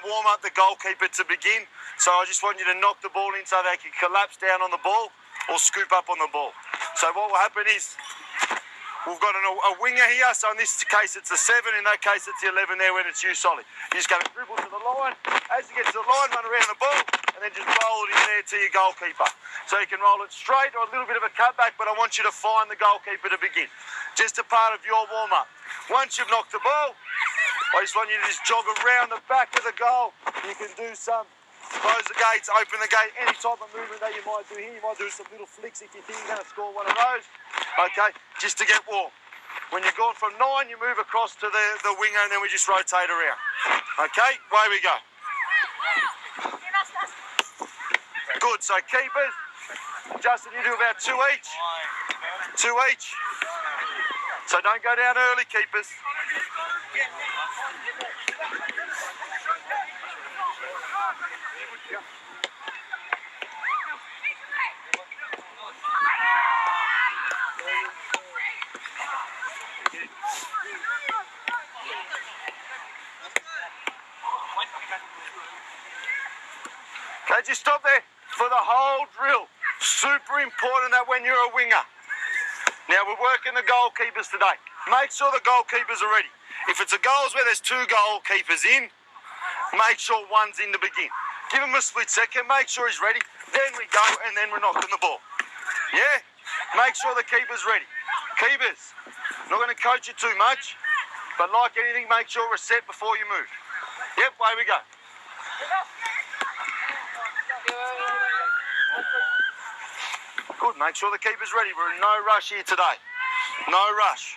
warm up the goalkeeper to begin. So I just want you to knock the ball in so they can collapse down on the ball or scoop up on the ball. So what will happen is we've got a winger here. So in this case, it's a 7. In that case, it's the 11 there when it's you, Solly. You're just going to dribble to the line. As you get to the line, run around the ball, and then just roll it in there to your goalkeeper. So you can roll it straight or a little bit of a cutback, but I want you to find the goalkeeper to begin. Just a part of your warm-up. Once you've knocked the ball, I just want you to just jog around the back of the goal. You can do some close the gates, open the gate, any type of movement that you might do here. You might do some little flicks if you think you're going to score one of those. Okay, just to get warm. When you've gone from 9, you move across to the winger and then we just rotate around. Okay, away we go. Good, so keepers, Justin, you do about 2 each. 2 each. So don't go down early, keepers. Okay, just stop there for the whole drill. Super important that when you're a winger. Now we're working the goalkeepers today. Make sure the goalkeepers are ready. If it's a goals where there's 2 goalkeepers in, make sure one's in to begin. Give him a split second, make sure he's ready. Then we go and then we're knocking the ball. Yeah? Make sure the keeper's ready. Keepers, not going to coach you too much, but like anything, make sure we're set before you move. Yep, away we go. Good, make sure the keeper's ready. We're in no rush here today. No rush.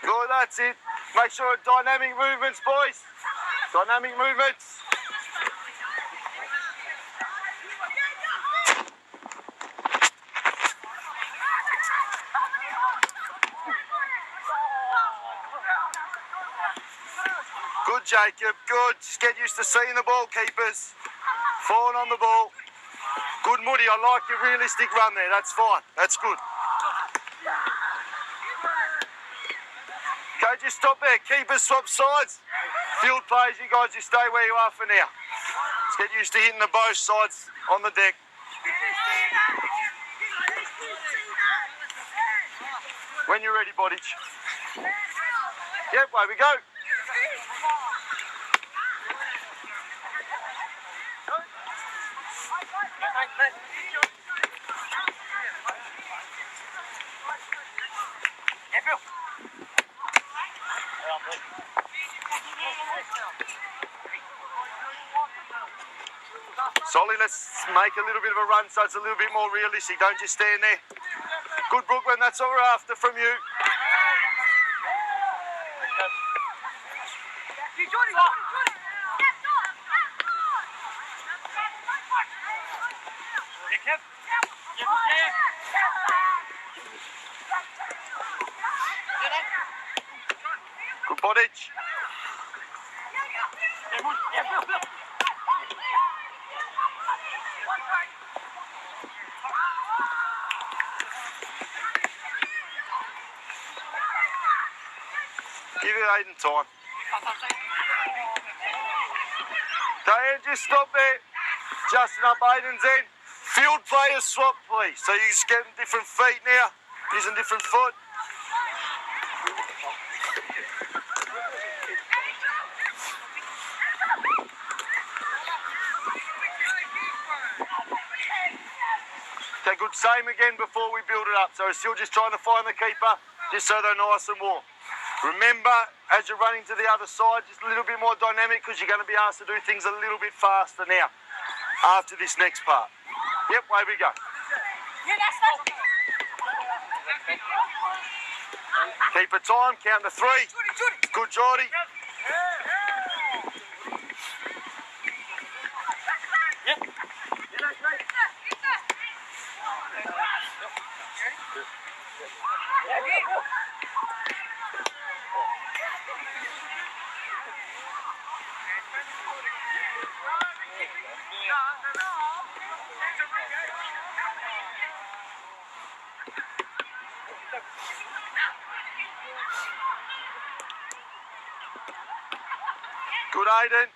Good, that's it. Make sure dynamic movements, boys. Dynamic movements. Good, Jacob, good. Just get used to seeing the ball, keepers. Falling on the ball. Good, Moody, I like your realistic run there. That's fine. That's good. Okay, just stop there. Keepers swap sides. Field players, you guys just stay where you are for now. Let's get used to hitting the both sides on the deck. When you're ready, Bodic. Yep, away we go. Solly, let's make a little bit of a run so it's a little bit more realistic. Don't just stand there. Good, Brooklyn, that's what we're after from you. Good, Bodic. Give it Aiden time. Diane, just stop there. Justin up Aiden's end. Field players swap, please. So you're just getting different feet now. Using different foot. Okay, good. Same again before we build it up. So we're still just trying to find the keeper, just so they're nice and warm. Remember, as you're running to the other side, just a little bit more dynamic because you're going to be asked to do things a little bit faster now after this next part. Yep, away we go. Keep it time, count to 3. Good, Jordy. Yep. Good, Aiden.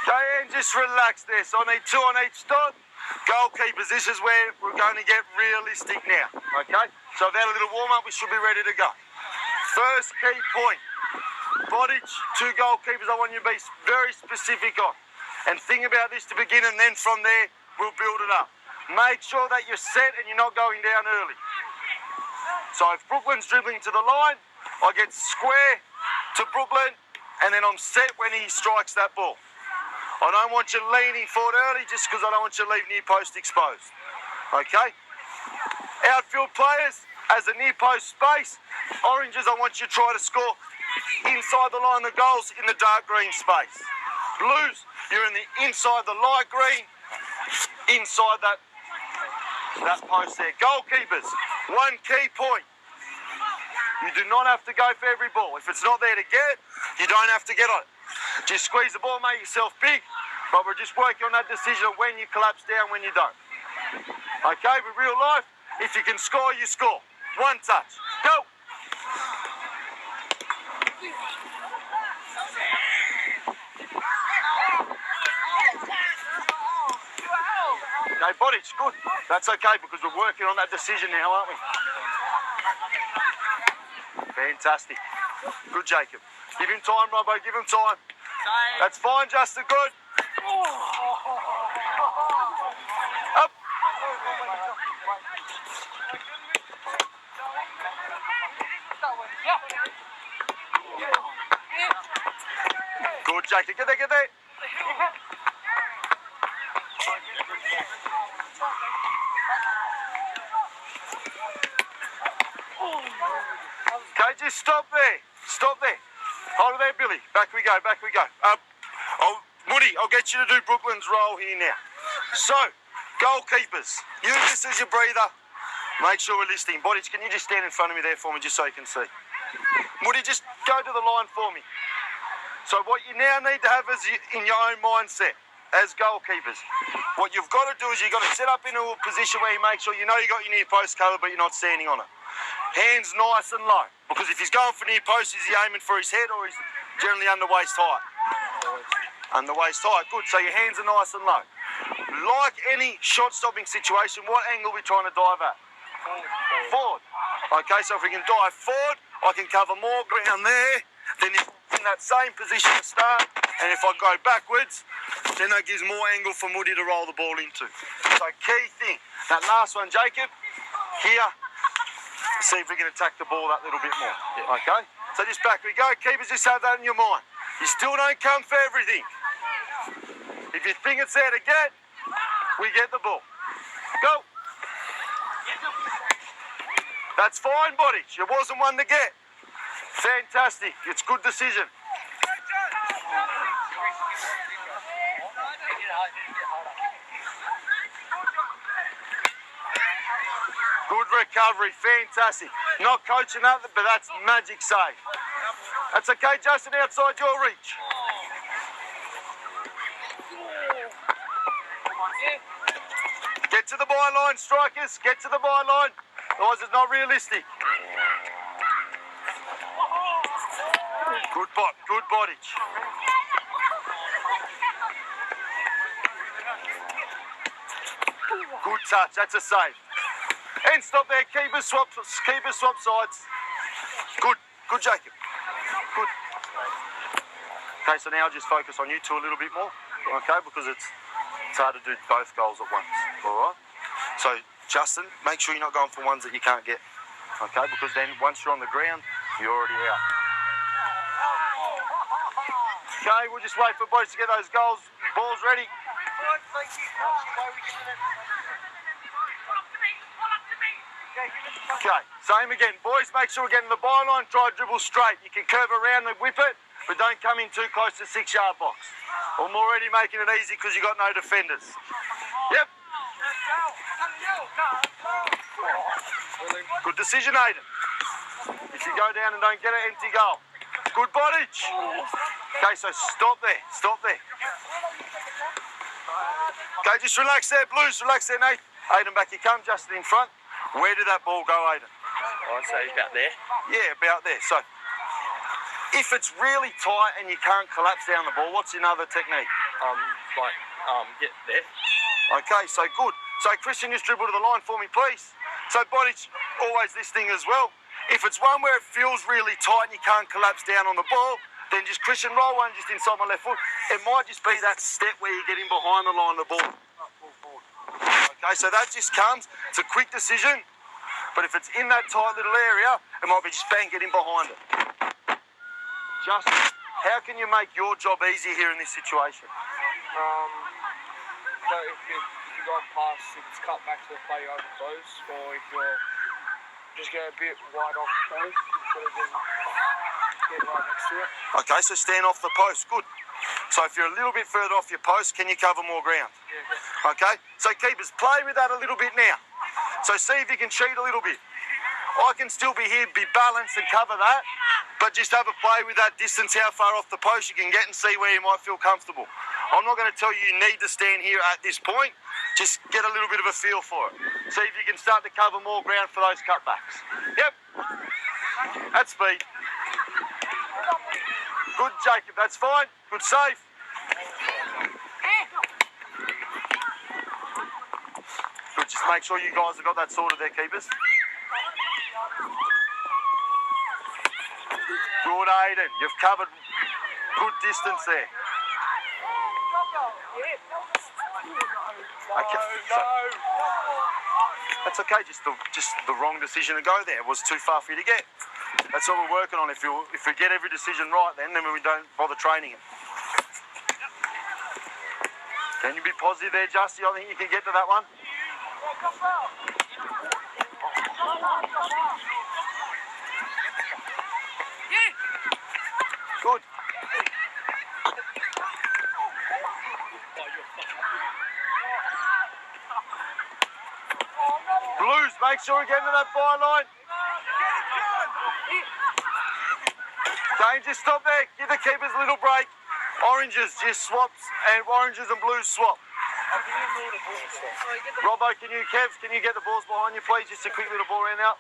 Okay, and just relax there. So I need 2 on each dot. Goalkeepers, this is where we're going to get realistic now. Okay? So without a little warm-up, we should be ready to go. First key point. Body, 2 goalkeepers I want you to be very specific on. And think about this to begin, and then from there, we'll build it up. Make sure that you're set and you're not going down early. So if Brooklyn's dribbling to the line, I get square to Brooklyn, and then I'm set when he strikes that ball. I don't want you leaning forward early just because I don't want you to leave near post exposed. Okay? Outfield players, as a near post space, oranges, I want you to try to score inside the line of goals in the dark green space. Blues, you're in the inside the light green, inside that post there. Goalkeepers, 1 key point. You do not have to go for every ball. If it's not there to get, you don't have to get on it. Just squeeze the ball, make yourself big, but we're just working on that decision of when you collapse down, when you don't. Okay, with real life, if you can score, you score. 1 touch. Go! Okay, body, it's good. That's okay because we're working on that decision now, aren't we? Fantastic. Good, Jacob. Give him time, Robbo, give him time. That's fine, Justin, good. Up. Good, Jacob, get there. Okay, just stop there. Hold it there, Billy. Back we go. Woody, I'll get you to do Brooklyn's role here now. So, goalkeepers, use this as your breather. Make sure we're listening. Bodies, can you just stand in front of me there for me just so you can see? Woody, just go to the line for me. So what you now need to have is in your own mindset as goalkeepers. What you've got to do is you've got to set up into a position where you make sure you know you got your near post cover, but you're not standing on it. Hands nice and low. Because if he's going for near post, is he aiming for his head or is generally under waist height? Under waist height, good. So your hands are nice and low. Like any shot-stopping situation, what angle are we trying to dive at? Forward. Okay, so if we can dive forward, I can cover more ground there than if in that same position to start. And if I go backwards, then that gives more angle for Moody to roll the ball into. So key thing, that last one, Jacob, here, see if we can attack the ball that little bit more. Yeah. Okay? So just back we go. Keepers, just have that in your mind. You still don't come for everything. If you think it's there to get, we get the ball. Go. That's fine, Body. It wasn't one to get. Fantastic. It's good decision. Good recovery. Fantastic. Not coaching that, but that's magic save. That's okay, Justin, outside your reach. Get to the byline, strikers. Get to the byline. Otherwise, it's not realistic. Good body. Good touch. That's a save. And stop there. Keeper swap sides. Good, Jacob. Good. Okay, so now just focus on you two a little bit more. Okay, because it's hard to do both goals at once. All right. So Justin, make sure you're not going for ones that you can't get. Okay, because then once you're on the ground, you're already out. Okay, we'll just wait for boys to get those goals. Balls ready. Okay, same again. Boys, make sure we're getting the byline. Try to dribble straight. You can curve around and whip it, but don't come in too close to the 6-yard box. I'm already making it easy because you've got no defenders. Yep. Good decision, Aiden. If you go down and don't get it, empty goal. Good bondage. Okay, so stop there. Stop there. Okay, just relax there, Blues. Relax there, Nate. Aiden, back you come. Justin in front. Where did that ball go, Aiden? I'd say about there. Yeah, about there. So, if it's really tight and you can't collapse down the ball, what's another technique? Get there. Okay, so good. So, Christian, just dribble to the line for me, please. So, body's always this thing as well. If it's one where it feels really tight and you can't collapse down on the ball, then just Christian roll one just inside my left foot. It might just be that step where you get in behind the line of the ball. Okay, so that just comes. It's a quick decision. But if it's in that tight little area, it might be just bang, get in behind it. Justin, how can you make your job easier here in this situation? So if you go past, if it's cut back to the play over close, or if you're just going a bit wide off the post instead of just getting right next to it. Okay, so stand off the post. Good. So if you're a little bit further off your post, can you cover more ground? Yeah. Okay, so keepers, play with that a little bit now. So see if you can cheat a little bit. I can still be here, be balanced and cover that, but just have a play with that distance, how far off the post you can get and see where you might feel comfortable. I'm not going to tell you need to stand here at this point. Just get a little bit of a feel for it. See if you can start to cover more ground for those cutbacks. Yep. That's speed. Good, Jacob. That's fine. Good save. Good. Just make sure you guys have got that sorted there, keepers. Good, Aiden. You've covered good distance there. Okay, so that's okay. Just the wrong decision to go there. It was too far for you to get. That's what we're working on. If we get every decision right, then we don't bother training it. Can you be positive there, Justy? I think you can get to that one. Good. Blues, make sure we get into that byline. Dane, just stop there. Give the keepers a little break. Oranges just swaps, and oranges and blues swap. Robbo, can you get the balls behind you, please? Just a quick little ball round out.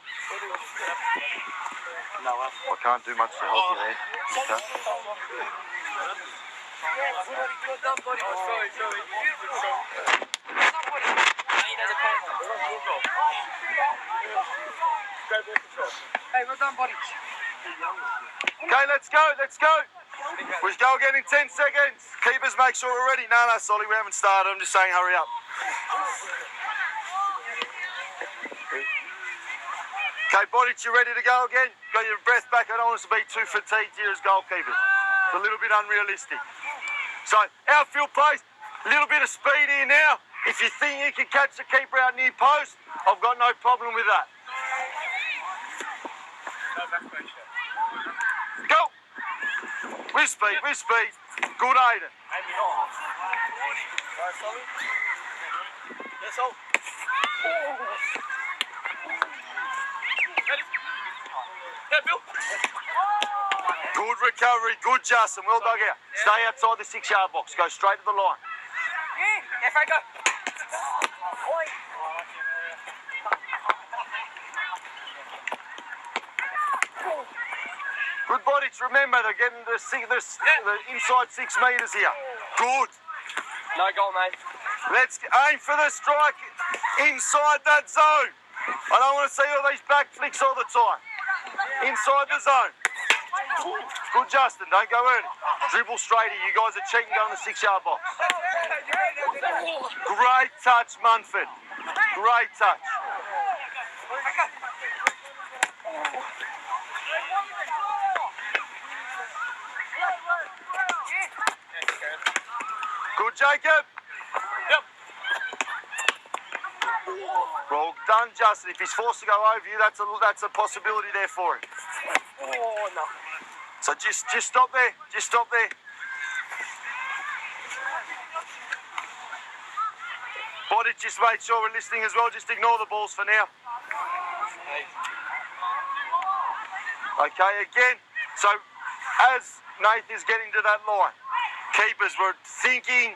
No, I can't do much to help you there. Okay. Hey, well done, buddy. Okay, let's go. We go again in 10 seconds. Keepers, make sure we're ready. No, Solly, we haven't started. I'm just saying hurry up. Okay, Brody, you ready to go again? Got your breath back. I don't want us to be too fatigued here as goalkeepers. It's a little bit unrealistic. So, outfield plays, a little bit of speed here now. If you think you can catch the keeper out near post, I've got no problem with that. Go! With speed. Good, Aiden. That's all. Good recovery, good Justin, well dug out. Stay outside the 6-yard box, go straight to the line. If I go. Good bodies, remember they're getting the inside 6 metres here. Good. No goal, mate. Let's aim for the strike inside that zone. I don't want to see all these back flicks all the time. Inside the zone. Good, Justin, don't go early. Dribble straight here. You guys are cheating, go in the 6-yard box. Great touch, Munford. Great touch. Good, Jacob. Yep. Well done, Justin. If he's forced to go over you, that's a possibility there for him. Oh, no. So just stop there. Just stop there. Body, just make sure we're listening as well. Just ignore the balls for now. Okay, again. So as Nath is getting to that line, keepers were thinking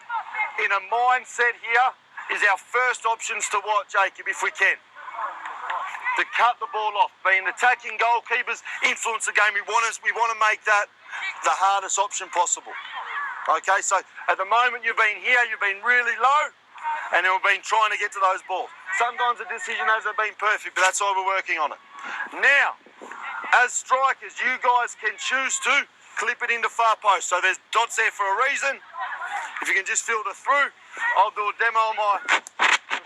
in a mindset here is our first options to what, Jacob, if we can. To cut the ball off. Being attacking goalkeepers, influence the game. We want to make that the hardest option possible. Okay, so at the moment you've been here, you've been really low, and you've been trying to get to those balls. Sometimes the decision hasn't been perfect, but that's why we're working on it. Now, as strikers, you guys can choose to clip it into far post. So there's dots there for a reason. If you can just filter through, I'll do a demo on my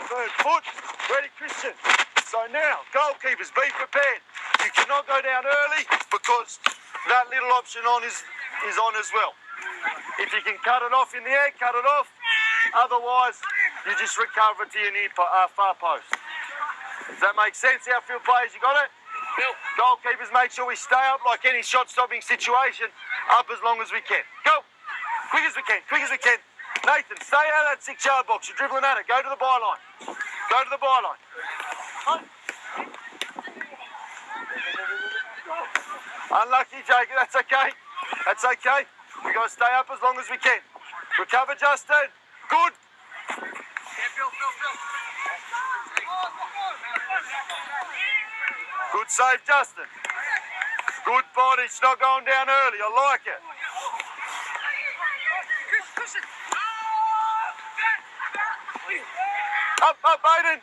third foot. Ready, Christian? So now, goalkeepers, be prepared. You cannot go down early because that little option on is on as well. If you can cut it off in the air, cut it off. Otherwise, you just recover it to your near far post. Does that make sense? Outfield players, you got it? Yep. Goalkeepers, make sure we stay up like any shot-stopping situation, up as long as we can. Go! Quick as we can, quick as we can. Nathan, stay out of that 6-yard box. You're dribbling at it. Go to the byline. Go to the byline. Unlucky, Jacob. That's okay. That's okay. We got to stay up as long as we can. Recover, Justin. Good. Good save, Justin. Good body. It's not going down early. I like it. Up, Aiden.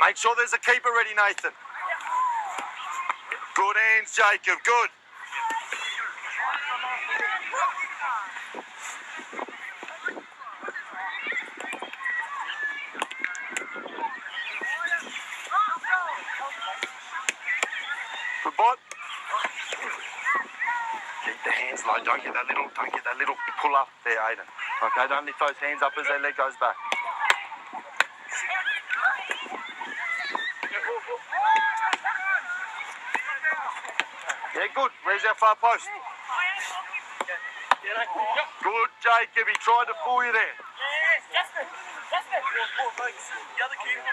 Make sure there's a keeper ready, Nathan. Good hands, Jacob. Good. Good bot. Keep the hands low. Don't get that little pull up there, Aiden. Okay, don't lift those hands up as their leg goes back. Yeah, good. Where's our far post? Good, Jacob. He tried to fool you there. Justin. The other keeper.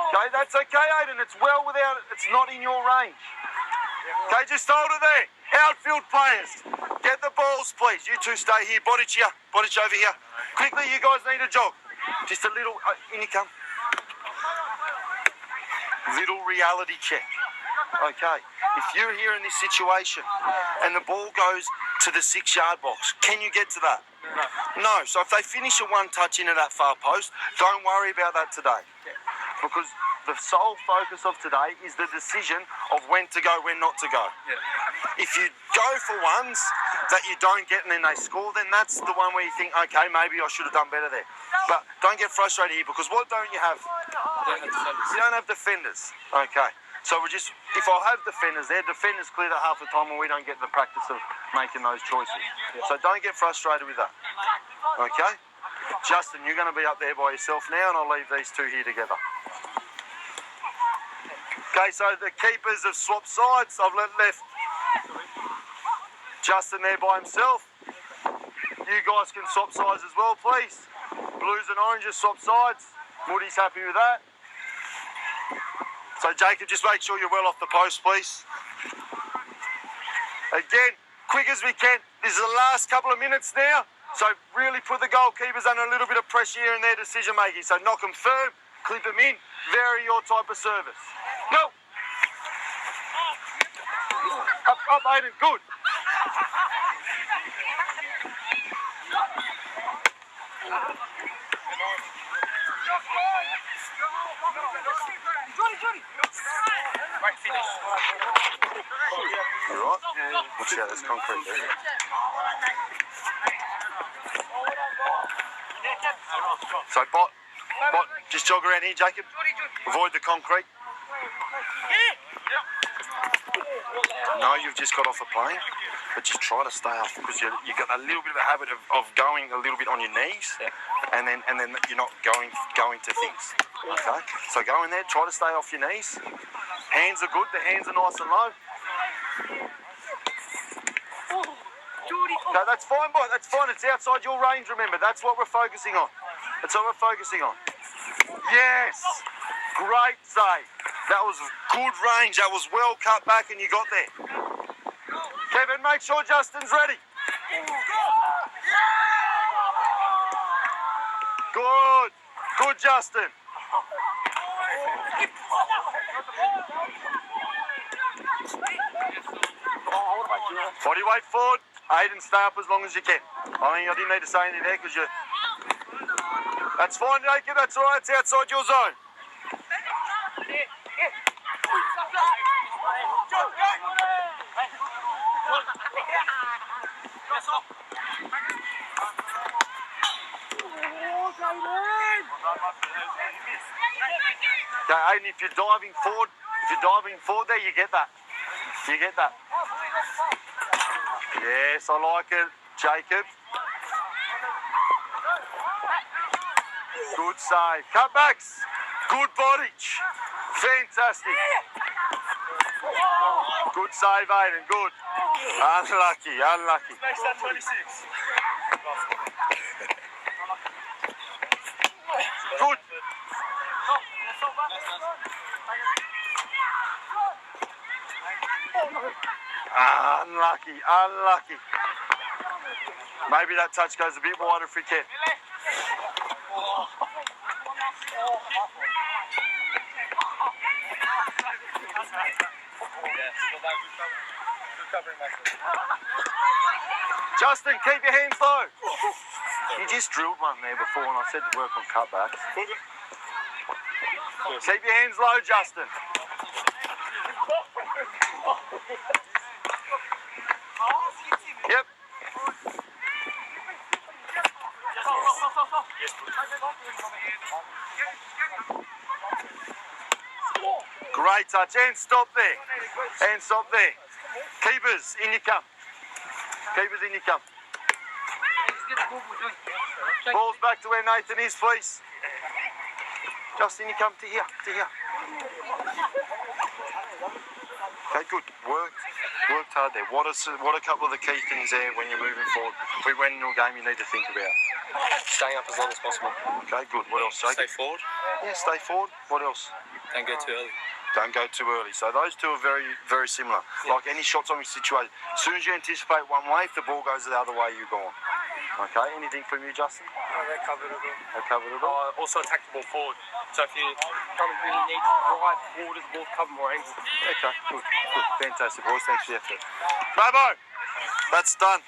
Okay, that's okay, Aiden. It's well without. It's not in your range. Okay, just hold it there. Outfield players, get the balls, please. You two stay here. Bodic here. Bodic over here. Quickly, you guys need a jog. Just a little. In you come. Little reality check. Okay, if you're here in this situation and the ball goes to the 6-yard box, can you get to that? No. So if they finish a one touch into that far post, don't worry about that today. Because the sole focus of today is the decision of when to go, when not to go. If you go for ones that you don't get and then they score, then that's the one where you think, okay, maybe I should have done better there. But don't get frustrated here, because what don't you have? You don't have defenders. Okay. So if I have defenders there, defenders clear that half the time when we don't get the practice of making those choices. So don't get frustrated with that. Okay? Justin, you're going to be up there by yourself now, and I'll leave these two here together. Okay, so the keepers have swapped sides. I've left Justin there by himself. You guys can swap sides as well, please. Blues and oranges swap sides. Moody's happy with that. So Jacob, just make sure you're well off the post, please. Again, quick as we can. This is the last couple of minutes now. So really put the goalkeepers under a little bit of pressure here in their decision making. So knock them firm, clip them in, vary your type of service. Go! Up, Aiden, good. Right finish. You alright? Yeah. Watch out, there's concrete there. So bot, just jog around here, Jacob. Avoid the concrete. No, you've just got off a plane, but just try to stay off because you got a little bit of a habit of going a little bit on your knees, and then you're not going to things. Okay, so go in there, try to stay off your knees. Hands are good. The hands are nice and low. Okay, that's fine, boy. That's fine. It's outside your range. Remember, that's what we're focusing on. That's what we're focusing on. Yes, great save. That was good range. That was well cut back and you got there. Kevin, make sure Justin's ready. Good. Good, Justin. Body weight forward. Aiden, stay up as long as you can. I mean, I didn't need to say anything there because you... That's fine, Jacob. That's all right. It's outside your zone. Okay, Aiden, if you're diving forward there, you get that. You get that. Yes, I like it, Jacob. Good save. Cutbacks. Good body. Fantastic. Good save, Aiden. Good. Unlucky. Makes that 26. Good. Unlucky. Maybe that touch goes a bit wider if we can. Justin, keep your hands low. You just drilled one there before and I said to work on cutback. Keep your hands low, Justin. Yep. Great touch. And stop there. And stop there. Keepers, in you come. Keepers, in you come. Ball's back to where Nathan is, please. Justin, you come to here. Okay, good. Worked hard there. What are a couple of the key things there when you're moving forward? If we went into a game you need to think about? Staying up as long as possible. Okay, good. What else, Jake? Stay forward. Yeah, stay forward. What else? Don't go too early. Don't go too early. So those two are very, very similar. Yeah. Like any shots on your situation. As soon as you anticipate one way, if the ball goes the other way, you're gone. Okay, anything from you, Justin? Oh, they covered it all. They covered it all? Also attack the ball forward. So if you come really need to drive forward as the ball, cover more angles. Okay, good. Fantastic, boys. Thanks for the effort. Bravo! That's done.